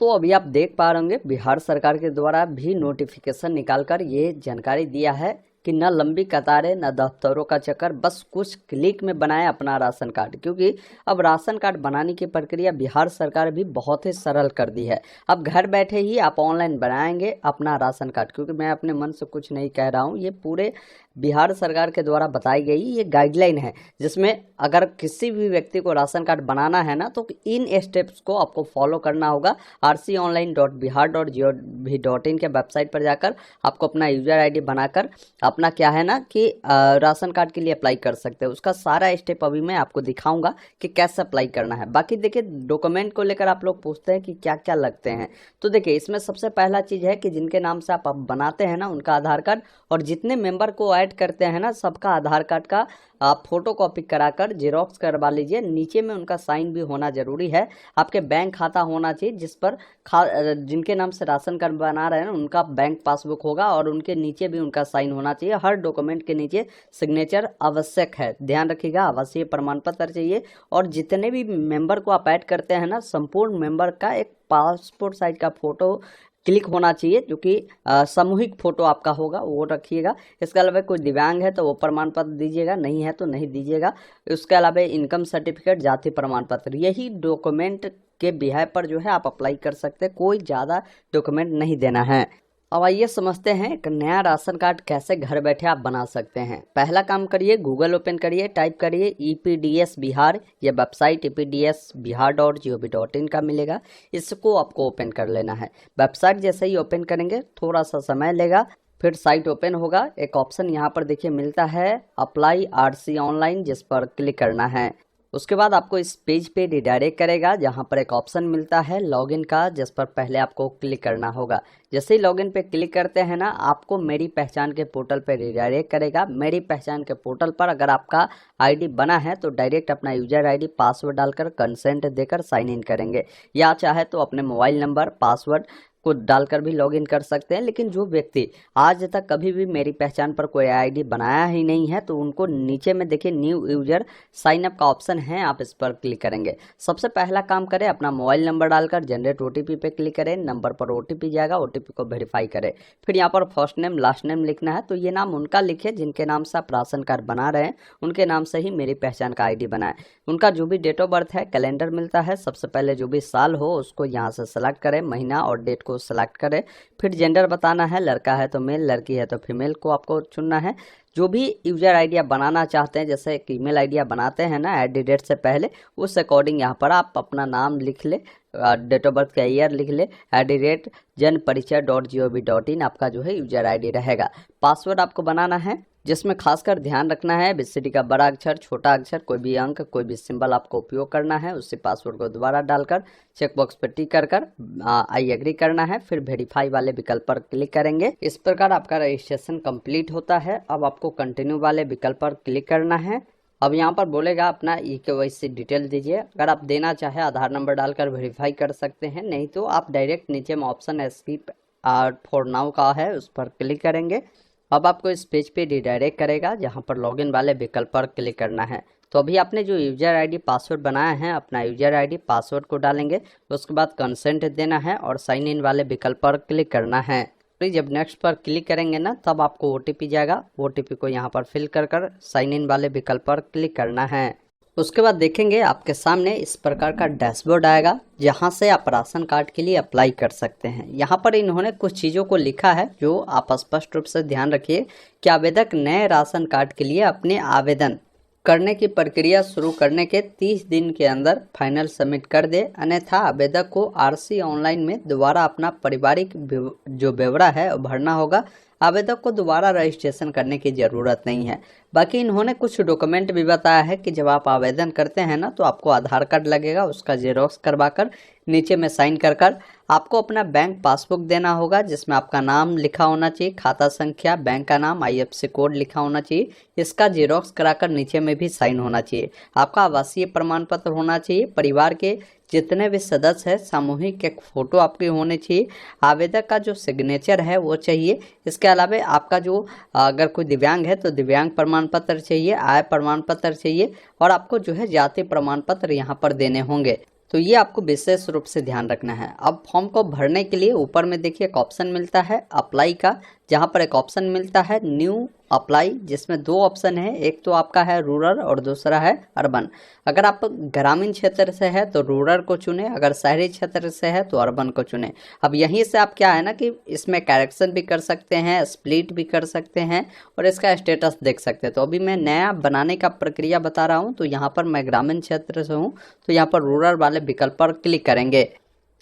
दोस्तों अभी आप देख पा रहे होंगे बिहार सरकार के द्वारा भी नोटिफिकेशन निकालकर ये जानकारी दिया है कि न लंबी कतारें न दफ्तरों का चक्कर, बस कुछ क्लिक में बनाएं अपना राशन कार्ड। क्योंकि अब राशन कार्ड बनाने की प्रक्रिया बिहार सरकार भी बहुत ही सरल कर दी है। अब घर बैठे ही आप ऑनलाइन बनाएंगे अपना राशन कार्ड। क्योंकि मैं अपने मन से कुछ नहीं कह रहा हूँ, ये पूरे बिहार सरकार के द्वारा बताई गई ये गाइडलाइन है, जिसमें अगर किसी भी व्यक्ति को राशन कार्ड बनाना है ना तो इन स्टेप्स को आपको फॉलो करना होगा। rconline.bihar.gov.in के वेबसाइट पर जाकर आपको अपना यूजर आईडी बनाकर अपना क्या है ना कि राशन कार्ड के लिए अप्लाई कर सकते हैं। उसका सारा स्टेप अभी मैं आपको दिखाऊंगा कि कैसे अप्लाई करना है। बाकी देखिए, डॉक्यूमेंट को लेकर आप लोग पूछते हैं कि क्या क्या लगते हैं, तो देखिए इसमें सबसे पहला चीज़ है कि जिनके नाम से आप बनाते हैं ना उनका आधार कार्ड, और जितने मेंबर को ऐड करते हैं ना सबका आधार कार्ड का आप फोटो कॉपी कराकर जेरोक्स करवा लीजिए। नीचे में उनका साइन भी होना जरूरी है। आपके बैंक खाता होना चाहिए जिस पर जिनके नाम से राशन कार्ड बना रहे हैं उनका बैंक पासबुक होगा, और उनके नीचे भी उनका साइन होना चाहिए। हर डॉक्यूमेंट के नीचे सिग्नेचर आवश्यक है, ध्यान रखिएगा। आवासीय प्रमाण पत्र चाहिए, और जितने भी मेंबर को आप ऐड करते हैं ना संपूर्ण मेंबर का एक पासपोर्ट साइज का फोटो क्लिक होना चाहिए, जो कि सामूहिक फोटो आपका होगा वो रखिएगा। इसके अलावा कोई दिव्यांग है तो वो प्रमाण पत्र दीजिएगा, नहीं है तो नहीं दीजिएगा। उसके अलावा इनकम सर्टिफिकेट, जाति प्रमाण पत्र, यही डॉक्यूमेंट के बिहार पर जो है आप अप्लाई कर सकते हैं। कोई ज़्यादा डॉक्यूमेंट नहीं देना है। अब आइए समझते हैं एक नया राशन कार्ड कैसे घर बैठे आप बना सकते हैं। पहला काम करिए, गूगल ओपन करिए, टाइप करिए EPDS बिहार। ये वेबसाइट EPDSBihar.gov.in का मिलेगा, इसको आपको ओपन कर लेना है। वेबसाइट जैसे ही ओपन करेंगे थोड़ा सा समय लेगा, फिर साइट ओपन होगा। एक ऑप्शन यहाँ पर देखिए मिलता है अप्लाई RC ऑनलाइन, जिस पर क्लिक करना है। उसके बाद आपको इस पेज पे रिडायरेक्ट करेगा, जहाँ पर एक ऑप्शन मिलता है लॉगिन का, जिस पर पहले आपको क्लिक करना होगा। जैसे ही लॉगिन पे क्लिक करते हैं ना आपको मेरी पहचान के पोर्टल पे रिडायरेक्ट करेगा। मेरी पहचान के पोर्टल पर अगर आपका आईडी बना है तो डायरेक्ट अपना यूजर आईडी पासवर्ड डालकर कंसेंट देकर साइन इन करेंगे, या चाहे तो अपने मोबाइल नंबर पासवर्ड को डालकर भी लॉगिन कर सकते हैं। लेकिन जो व्यक्ति आज तक कभी भी मेरी पहचान पर कोई आईडी बनाया ही नहीं है तो उनको नीचे में देखिए न्यू यूजर साइन अप का ऑप्शन है, आप इस पर क्लिक करेंगे। सबसे पहला काम करें, अपना मोबाइल नंबर डालकर जनरेट OTP पे क्लिक करें। नंबर पर OTP जाएगा, OTP को वेरीफाई करें। फिर यहाँ पर फर्स्ट नेम लास्ट नेम लिखना है, तो ये नाम उनका लिखे जिनके नाम से आप राशन कार्ड बना रहे हैं, उनके नाम से ही मेरी पहचान का आईडी बनाए। उनका जो भी डेट ऑफ बर्थ है, कैलेंडर मिलता है, सबसे पहले जो भी साल हो उसको यहाँ से सेलेक्ट करें, महीना और डेट को सेलेक्ट करें। फिर जेंडर बताना है, लड़का है तो मेल, लड़की है तो फीमेल को आपको चुनना है। जो भी यूजर आईडी आप बनाना चाहते हैं, जैसे एक ईमेल आईडी आप बनाते हैं ना ऐड डेट से पहले, उस अकॉर्डिंग यहाँ पर आप अपना नाम लिख ले, डेट ऑफ बर्थ का ईयर लिख ले, @जनपरिचय.gov.in आपका जो है यूजर आईडी रहेगा। पासवर्ड आपको बनाना है, जिसमें खासकर ध्यान रखना है ABCD का बड़ा अक्षर, छोटा अक्षर, कोई भी अंक, कोई भी सिंबल आपको उपयोग करना है। उसी पासवर्ड को दोबारा डालकर चेकबॉक्स पर टिक कर आई एग्री करना है। फिर वेरीफाई वाले विकल्प पर क्लिक करेंगे। इस प्रकार आपका रजिस्ट्रेशन कंप्लीट होता है। अब आपको कंटिन्यू वाले विकल्प पर क्लिक करना है। अब यहाँ पर बोलेगा अपना KYC डिटेल दीजिए। अगर आप देना चाहे आधार नंबर डालकर वेरीफाई कर सकते हैं, नहीं तो आप डायरेक्ट नीचे में ऑप्शन स्किप फॉर नाउ का है, उस पर क्लिक करेंगे। अब आपको इस पेज पे रिडायरेक्ट करेगा, जहाँ पर लॉगिन वाले विकल्प पर क्लिक करना है। तो अभी आपने जो यूजर आईडी पासवर्ड बनाया है, अपना यूजर आईडी पासवर्ड को डालेंगे, उसके बाद कंसेंट देना है और साइन इन वाले विकल्प पर क्लिक करना है। जब नेक्स्ट पर क्लिक करेंगे ना तब आपको OTP जाएगा, OTP को यहाँ पर फिल कर साइन इन वाले विकल्प पर क्लिक करना है। उसके बाद देखेंगे आपके सामने इस प्रकार का डैशबोर्ड आएगा, जहां से आप राशन कार्ड के लिए अप्लाई कर सकते हैं। यहां पर इन्होंने कुछ चीज़ों को लिखा है जो आप स्पष्ट रूप से ध्यान रखिए कि आवेदक नए राशन कार्ड के लिए अपने आवेदन करने की प्रक्रिया शुरू करने के 30 दिन के अंदर फाइनल सबमिट कर दे, अन्यथा आवेदक को RC ऑनलाइन में दोबारा अपना पारिवारिक जो ब्यौरा है भरना होगा। आवेदक को दोबारा रजिस्ट्रेशन करने की ज़रूरत नहीं है। बाकी इन्होंने कुछ डॉक्यूमेंट भी बताया है कि जब आप आवेदन करते हैं ना तो आपको आधार कार्ड लगेगा, उसका जेरोक्स करवाकर नीचे में साइन कर आपको अपना बैंक पासबुक देना होगा, जिसमें आपका नाम लिखा होना चाहिए, खाता संख्या, बैंक का नाम, IFSC कोड लिखा होना चाहिए। इसका जेरोक्स कराकर नीचे में भी साइन होना चाहिए। आपका आवासीय प्रमाण पत्र होना चाहिए। परिवार के जितने भी सदस्य हैं सामूहिक एक फ़ोटो आपकी होनी चाहिए। आवेदक का जो सिग्नेचर है वो चाहिए। इसके अलावा आपका जो अगर कोई दिव्यांग है तो दिव्यांग प्रमाण पत्र चाहिए, आय प्रमाण पत्र चाहिए, और आपको जो है जाति प्रमाण पत्र यहाँ पर देने होंगे। तो ये आपको विशेष रूप से ध्यान रखना है। अब फॉर्म को भरने के लिए ऊपर में देखिए एक ऑप्शन मिलता है अप्लाई का, जहाँ पर एक ऑप्शन मिलता है न्यू अप्लाई, जिसमें दो ऑप्शन है, एक तो आपका है रूरल और दूसरा है अर्बन। अगर आप ग्रामीण क्षेत्र से है तो रूरल को चुने, अगर शहरी क्षेत्र से है तो अर्बन को चुने। अब यहीं से आप क्या है ना कि इसमें करेक्शन भी कर सकते हैं, स्प्लिट भी कर सकते हैं और इसका स्टेटस देख सकते हैं। तो अभी मैं नया बनाने का प्रक्रिया बता रहा हूँ। तो यहाँ पर मैं ग्रामीण क्षेत्र से हूँ तो यहाँ पर रूरल वाले विकल्प पर क्लिक करेंगे,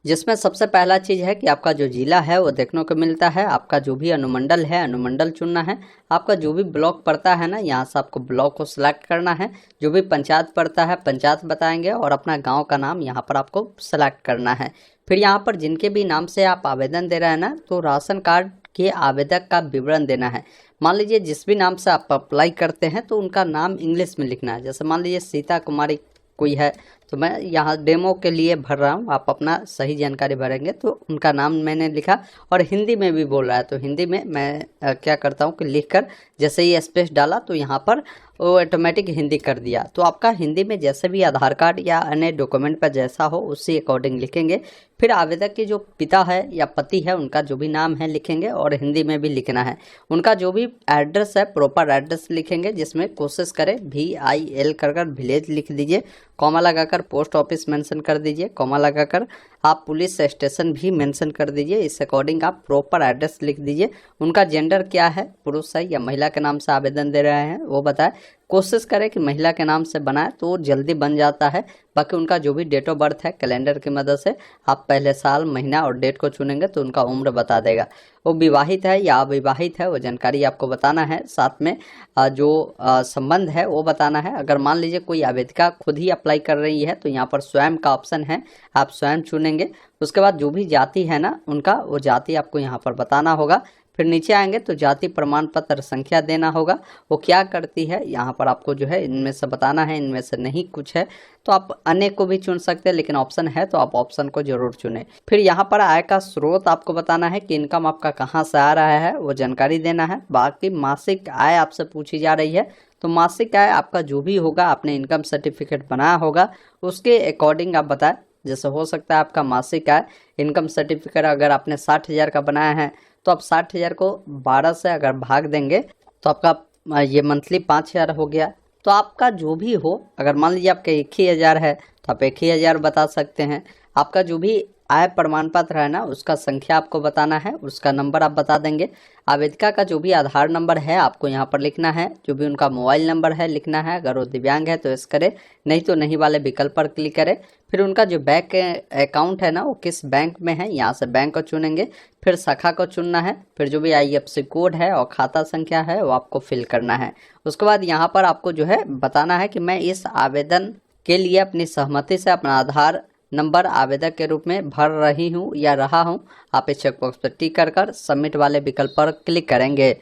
जिसमें सबसे पहला चीज़ है कि आपका जो जिला है वो देखने को मिलता है, आपका जो भी अनुमंडल है अनुमंडल चुनना है, आपका जो भी ब्लॉक पड़ता है ना यहाँ से आपको ब्लॉक को सिलेक्ट करना है, जो भी पंचायत पड़ता है पंचायत बताएंगे और अपना गांव का नाम यहाँ पर आपको सेलेक्ट करना है। फिर यहाँ पर जिनके भी नाम से आप आवेदन दे रहे हैं ना, तो राशन कार्ड के आवेदक का विवरण देना है। मान लीजिए जिस भी नाम से आप अप्लाई करते हैं तो उनका नाम इंग्लिश में लिखना है। जैसे मान लीजिए सीता कुमारी कोई है तो मैं यहाँ डेमो के लिए भर रहा हूँ, आप अपना सही जानकारी भरेंगे। तो उनका नाम मैंने लिखा और हिंदी में भी बोल रहा है तो हिंदी में मैं क्या करता हूँ कि लिखकर जैसे ही स्पेस डाला तो यहाँ पर वो ऑटोमेटिक हिंदी कर दिया। तो आपका हिंदी में जैसे भी आधार कार्ड या अन्य डॉक्यूमेंट पर जैसा हो उसी अकॉर्डिंग लिखेंगे। फिर आवेदक के जो पिता है या पति है उनका जो भी नाम है लिखेंगे और हिंदी में भी लिखना है। उनका जो भी एड्रेस है प्रॉपर एड्रेस लिखेंगे, जिसमें कोशिश करें VIL कर विलेज लिख दीजिए, कॉमा लगाकर पोस्ट ऑफिस मेंशन कर दीजिए, कॉमा लगाकर आप पुलिस स्टेशन भी मेंशन कर दीजिए। इस अकॉर्डिंग आप प्रॉपर एड्रेस लिख दीजिए। उनका जेंडर क्या है, पुरुष है या महिला के नाम से आवेदन दे रहे हैं वो बताएं। कोशिश करें कि महिला के नाम से बनाए तो जल्दी बन जाता है। बाकी उनका जो भी डेट ऑफ बर्थ है कैलेंडर की मदद से आप पहले साल महीना और डेट को चुनेंगे तो उनका उम्र बता देगा। वो विवाहित है या अविवाहित है वो जानकारी आपको बताना है। साथ में जो संबंध है वो बताना है। अगर मान लीजिए कोई आवेदिका खुद ही अप्लाई कर रही है तो यहाँ पर स्वयं का ऑप्शन है, आप स्वयं चुनेंगे। उसके बाद जो भी जाति है ना उनका वो जाति आपको यहाँ पर बताना होगा। फिर नीचे आएंगे तो जाति प्रमाण पत्र संख्या देना होगा। वो क्या करती है यहाँ पर आपको जो है इनमें से बताना है, इनमें से नहीं कुछ है तो आप अन्य को भी चुन सकते हैं, लेकिन ऑप्शन है तो आप ऑप्शन को जरूर चुनें। फिर यहाँ पर आय का स्रोत आपको बताना है कि इनकम आपका कहाँ से आ रहा है वो जानकारी देना है। बाकी मासिक आय आपसे पूछी जा रही है तो मासिक आय आपका जो भी होगा आपने इनकम सर्टिफिकेट बनाया होगा उसके अकॉर्डिंग आप बताएं। जैसे हो सकता है आपका मासिक आय इनकम सर्टिफिकेट अगर आपने 60,000 का बनाया है तो आप 60,000 को 12 से अगर भाग देंगे तो आपका ये मंथली 5,000 हो गया। तो आपका जो भी हो, अगर मान लीजिए आपका 1,000 है तो आप 1,000 बता सकते हैं। आपका जो भी आय प्रमाण पत्र है ना उसका संख्या आपको बताना है, उसका नंबर आप बता देंगे। आवेदिका का जो भी आधार नंबर है आपको यहाँ पर लिखना है, जो भी उनका मोबाइल नंबर है लिखना है। अगर वो दिव्यांग है तो इस करे, नहीं तो नहीं वाले विकल्प पर क्लिक करें। फिर उनका जो बैंक अकाउंट है ना वो किस बैंक में है, यहाँ से बैंक को चुनेंगे। फिर शाखा को चुनना है। फिर जो भी IFSC कोड है और खाता संख्या है वो आपको फिल करना है। उसके बाद यहाँ पर आपको जो है बताना है कि मैं इस आवेदन के लिए अपनी सहमति से अपना आधार नंबर आवेदक के रूप में भर रही हूँ या रहा हूँ। आप इस चेकबॉक्स पर टिक कर सबमिट वाले विकल्प पर क्लिक करेंगे।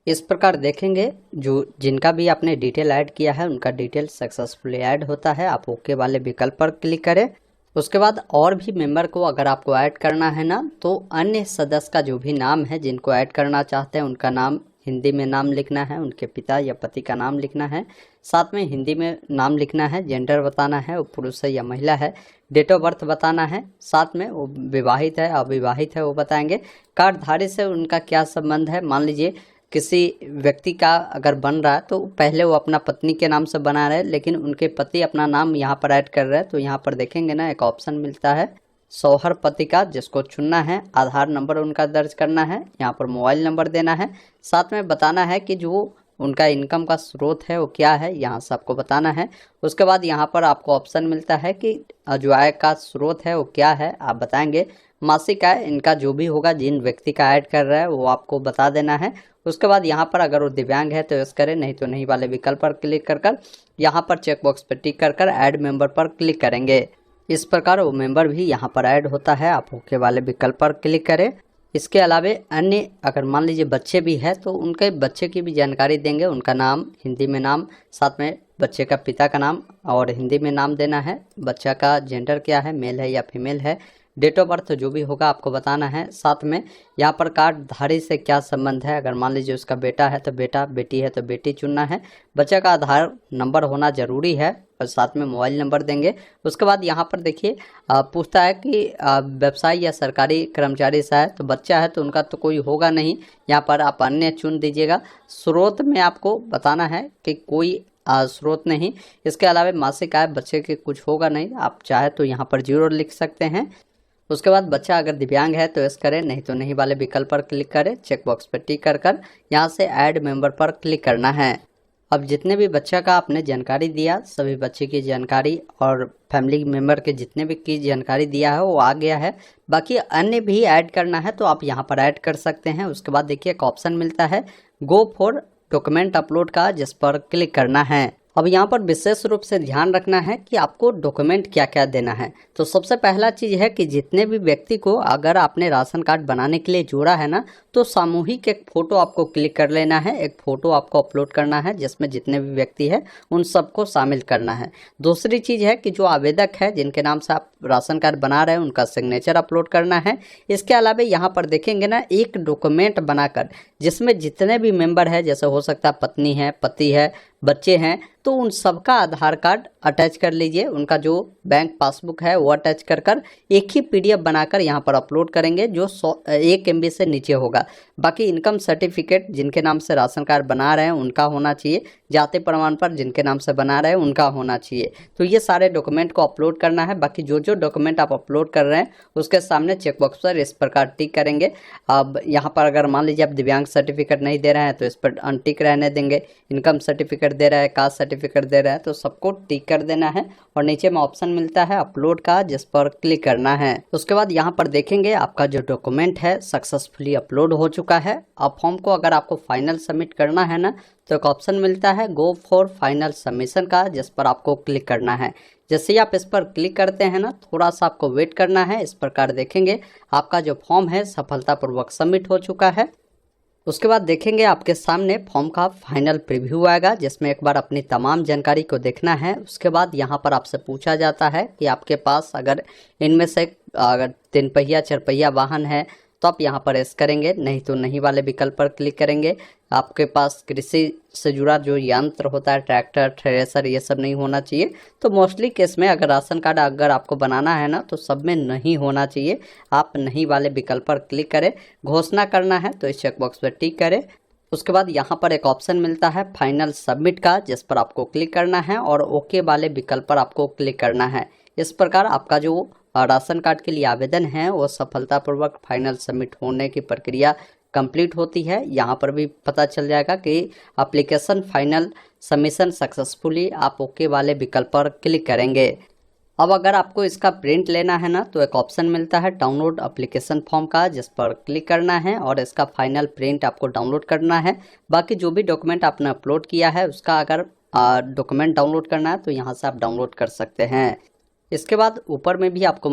इस प्रकार देखेंगे जो जिनका भी आपने डिटेल ऐड किया है उनका डिटेल सक्सेसफुली ऐड होता है। आप ओके वाले विकल्प पर क्लिक करें। उसके बाद और भी मेंबर को अगर आपको ऐड करना है ना तो अन्य सदस्य का जो भी नाम है जिनको ऐड करना चाहते हैं उनका नाम हिंदी में नाम लिखना है, उनके पिता या पति का नाम लिखना है, साथ में हिंदी में नाम लिखना है, जेंडर बताना है वो पुरुष है या महिला है, डेट ऑफ बर्थ बताना है, साथ में वो विवाहित है अविवाहित है वो बताएंगे। कार्डधारी से उनका क्या संबंध है, मान लीजिए किसी व्यक्ति का अगर बन रहा है तो पहले वो अपना पत्नी के नाम से बना रहे लेकिन उनके पति अपना नाम यहाँ पर ऐड कर रहे हैं। तो यहाँ पर देखेंगे ना एक ऑप्शन मिलता है सौहर पति का, जिसको चुनना है। आधार नंबर उनका दर्ज करना है, यहाँ पर मोबाइल नंबर देना है, साथ में बताना है कि जो उनका इनकम का स्रोत है वो क्या है, यहाँ से आपको बताना है। उसके बाद यहाँ पर आपको ऑप्शन मिलता है कि जो आय का स्रोत है वो क्या है, आप बताएंगे। मासिक आय इनका जो भी होगा जिन व्यक्ति का ऐड कर रहा है वो आपको बता देना है। उसके बाद यहाँ पर अगर वो दिव्यांग है तो यस करें, नहीं तो नहीं वाले विकल्प पर क्लिक कर यहाँ पर चेकबॉक्स पर टिक कर ऐड मेंबर पर क्लिक करेंगे। इस प्रकार वो मेंबर भी यहाँ पर ऐड होता है। आप ओके वाले विकल्प पर क्लिक करें। इसके अलावा अन्य अगर मान लीजिए बच्चे भी है तो उनके बच्चे की भी जानकारी देंगे। उनका नाम हिंदी में नाम, साथ में बच्चे का पिता का नाम और हिंदी में नाम देना है। बच्चा का जेंडर क्या है, मेल है या फीमेल है, डेट ऑफ बर्थ जो भी होगा आपको बताना है। साथ में यहाँ पर कार्ड धारी से क्या संबंध है, अगर मान लीजिए उसका बेटा है तो बेटा, बेटी है तो बेटी चुनना है। बच्चे का आधार नंबर होना ज़रूरी है और साथ में मोबाइल नंबर देंगे। उसके बाद यहाँ पर देखिए पूछता है कि व्यवसाय या सरकारी कर्मचारी सा है, तो बच्चा है तो उनका तो कोई होगा नहीं, यहाँ पर आप अन्य चुन दीजिएगा। स्रोत में आपको बताना है कि कोई स्रोत नहीं। इसके अलावा मासिक आय बच्चे के कुछ होगा नहीं, आप चाहे तो यहाँ पर 0 लिख सकते हैं। उसके बाद बच्चा अगर दिव्यांग है तो यस करें, नहीं तो नहीं वाले विकल्प पर क्लिक करें। चेक बॉक्स पर टिक कर यहाँ से ऐड मेंबर पर क्लिक करना है। अब जितने भी बच्चा का आपने जानकारी दिया, सभी बच्चे की जानकारी और फैमिली मेम्बर के जितने भी की जानकारी दिया है वो आ गया है। बाकी अन्य भी ऐड करना है तो आप यहाँ पर ऐड कर सकते हैं। उसके बाद देखिए एक ऑप्शन मिलता है गो फॉर डॉक्यूमेंट अपलोड का, जिस पर क्लिक करना है। अब यहाँ पर विशेष रूप से ध्यान रखना है कि आपको डॉक्यूमेंट क्या क्या देना है। तो सबसे पहला चीज़ है कि जितने भी व्यक्ति को अगर आपने राशन कार्ड बनाने के लिए जोड़ा है ना, तो सामूहिक एक फ़ोटो आपको क्लिक कर लेना है, एक फ़ोटो आपको अपलोड करना है जिसमें जितने भी व्यक्ति है उन सबको शामिल करना है। दूसरी चीज़ है कि जो आवेदक है जिनके नाम से आप राशन कार्ड बना रहे हैं उनका सिग्नेचर अपलोड करना है। इसके अलावा यहाँ पर देखेंगे ना एक डॉक्यूमेंट बनाकर जिसमें जितने भी मेंबर है, जैसे हो सकता है पत्नी है, पति है, बच्चे हैं, तो उन सबका आधार कार्ड अटैच कर लीजिए। उनका जो बैंक पासबुक है वो अटैच कर एक ही PDF बनाकर यहाँ पर अपलोड करेंगे जो 1 MB से नीचे होगा। बाकी इनकम सर्टिफिकेट जिनके नाम से राशन कार्ड बना रहे हैं उनका होना चाहिए, जाति प्रमाण पत्र जिनके नाम से बना रहे हैं उनका होना चाहिए। तो ये सारे डॉक्यूमेंट को अपलोड करना है। बाकी जो जो डॉक्यूमेंट आप अपलोड कर रहे हैं उसके सामने चेकबॉक्स पर इस प्रकार टिक करेंगे। अब यहाँ पर अगर मान लीजिए आप दिव्यांग सर्टिफिकेट नहीं दे रहे हैं तो इस पर अनटिक रहने देंगे। इनकम सर्टिफिकेट दे रहा है, कास्ट सर्टिफिकेट दे रहा है, तो सबको टिक कर देना है। और नीचे में ऑप्शन मिलता है अपलोड का, जिस पर क्लिक करना है। उसके बाद यहाँ पर देखेंगे आपका जो डॉक्यूमेंट है सक्सेसफुली अपलोड हो चुका है। अब फॉर्म को अगर आपको फाइनल सबमिट करना है ना, तो एक ऑप्शन मिलता है गो फॉर फाइनल सबमिशन का, जिस पर आपको क्लिक करना है। जैसे ही आप इस पर क्लिक करते हैं ना, थोड़ा सा आपको वेट करना है। इस प्रकार देखेंगे आपका जो फॉर्म है सफलतापूर्वक सबमिट हो चुका है। उसके बाद देखेंगे आपके सामने फॉर्म का फाइनल प्रीव्यू आएगा, जिसमें एक बार अपनी तमाम जानकारी को देखना है। उसके बाद यहाँ पर आपसे पूछा जाता है कि आपके पास अगर इनमें से अगर 3 पहिया 4 पहिया वाहन है तो आप यहाँ पर यस करेंगे, नहीं तो नहीं वाले विकल्प पर क्लिक करेंगे। आपके पास कृषि से जुड़ा जो यंत्र होता है, ट्रैक्टर, थ्रेसर, ये सब नहीं होना चाहिए। तो मोस्टली केस में अगर राशन कार्ड अगर आपको बनाना है ना, तो सब में नहीं होना चाहिए। आप नहीं वाले विकल्प पर क्लिक करें। घोषणा करना है तो इस चेकबॉक्स पर टिक करें। उसके बाद यहाँ पर एक ऑप्शन मिलता है फाइनल सबमिट का, जिस पर आपको क्लिक करना है और ओके वाले विकल्प पर आपको क्लिक करना है। इस प्रकार आपका जो राशन कार्ड के लिए आवेदन है वो सफलतापूर्वक फाइनल सबमिट होने की प्रक्रिया कंप्लीट होती है। यहाँ पर भी पता चल जाएगा कि एप्लीकेशन फाइनल सबमिशन सक्सेसफुली, आप ओके वाले विकल्प पर क्लिक करेंगे। अब अगर आपको इसका प्रिंट लेना है ना, तो एक ऑप्शन मिलता है डाउनलोड एप्लीकेशन फॉर्म का, जिस पर क्लिक करना है और इसका फाइनल प्रिंट आपको डाउनलोड करना है। बाकी जो भी डॉक्यूमेंट आपने अपलोड किया है उसका अगर डॉक्यूमेंट डाउनलोड करना है तो यहाँ से आप डाउनलोड कर सकते हैं। इसके बाद ऊपर में भी आपको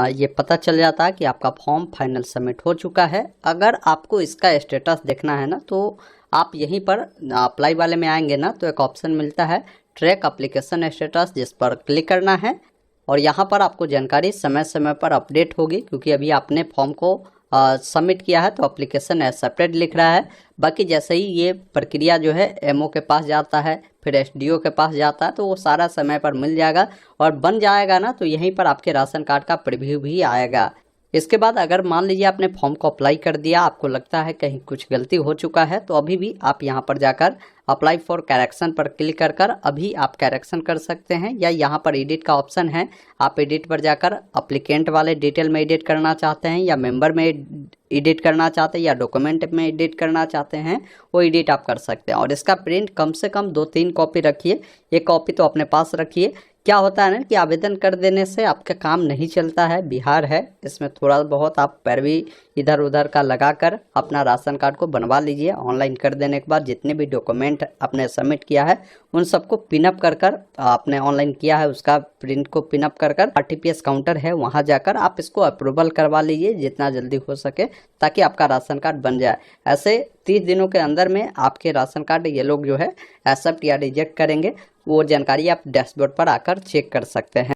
ये पता चल जाता है कि आपका फॉर्म फाइनल सबमिट हो चुका है। अगर आपको इसका स्टेटस देखना है ना, तो आप यहीं पर अप्लाई वाले में आएंगे ना, तो एक ऑप्शन मिलता है ट्रैक एप्लीकेशन स्टेटस, जिस पर क्लिक करना है। और यहाँ पर आपको जानकारी समय समय पर अपडेट होगी, क्योंकि अभी आपने फॉर्म को सबमिट किया है तो एप्लीकेशन एक्सेप्टेड लिख रहा है। बाकी जैसे ही ये प्रक्रिया जो है MO के पास जाता है, फिर SDO के पास जाता है, तो वो सारा समय पर मिल जाएगा और बन जाएगा ना, तो यहीं पर आपके राशन कार्ड का प्रीव्यू भी आएगा। इसके बाद अगर मान लीजिए आपने फॉर्म को अप्लाई कर दिया, आपको लगता है कहीं कुछ गलती हो चुका है, तो अभी भी आप यहाँ पर जाकर अप्लाई फॉर करेक्शन पर क्लिक कर अभी आप करेक्शन कर सकते हैं। या यहाँ पर एडिट का ऑप्शन है, आप एडिट पर जाकर अप्लीकेंट वाले डिटेल में एडिट करना चाहते हैं या मेंबर में एडिट करना चाहते हैं या डॉक्यूमेंट में एडिट करना चाहते हैं, वो एडिट आप कर सकते हैं। और इसका प्रिंट कम से कम 2-3 कॉपी रखिए, एक कॉपी तो अपने पास रखिए। क्या होता है ना कि आवेदन कर देने से आपका काम नहीं चलता है, बिहार है, इसमें थोड़ा बहुत आप पैरवी इधर उधर का लगाकर अपना राशन कार्ड को बनवा लीजिए। ऑनलाइन कर देने के बाद जितने भी डॉक्यूमेंट आपने सबमिट किया है उन सबको पिनअप कर आपने ऑनलाइन किया है उसका प्रिंट को पिनअप कर RTPS काउंटर है वहां जाकर आप इसको अप्रूवल करवा लीजिए जितना जल्दी हो सके, ताकि आपका राशन कार्ड बन जाए। ऐसे 30 दिनों के अंदर में आपके राशन कार्ड ये लोग जो है एक्सेप्ट या रिजेक्ट करेंगे, वो जानकारी आप डैशबोर्ड पर आकर चेक कर सकते हैं।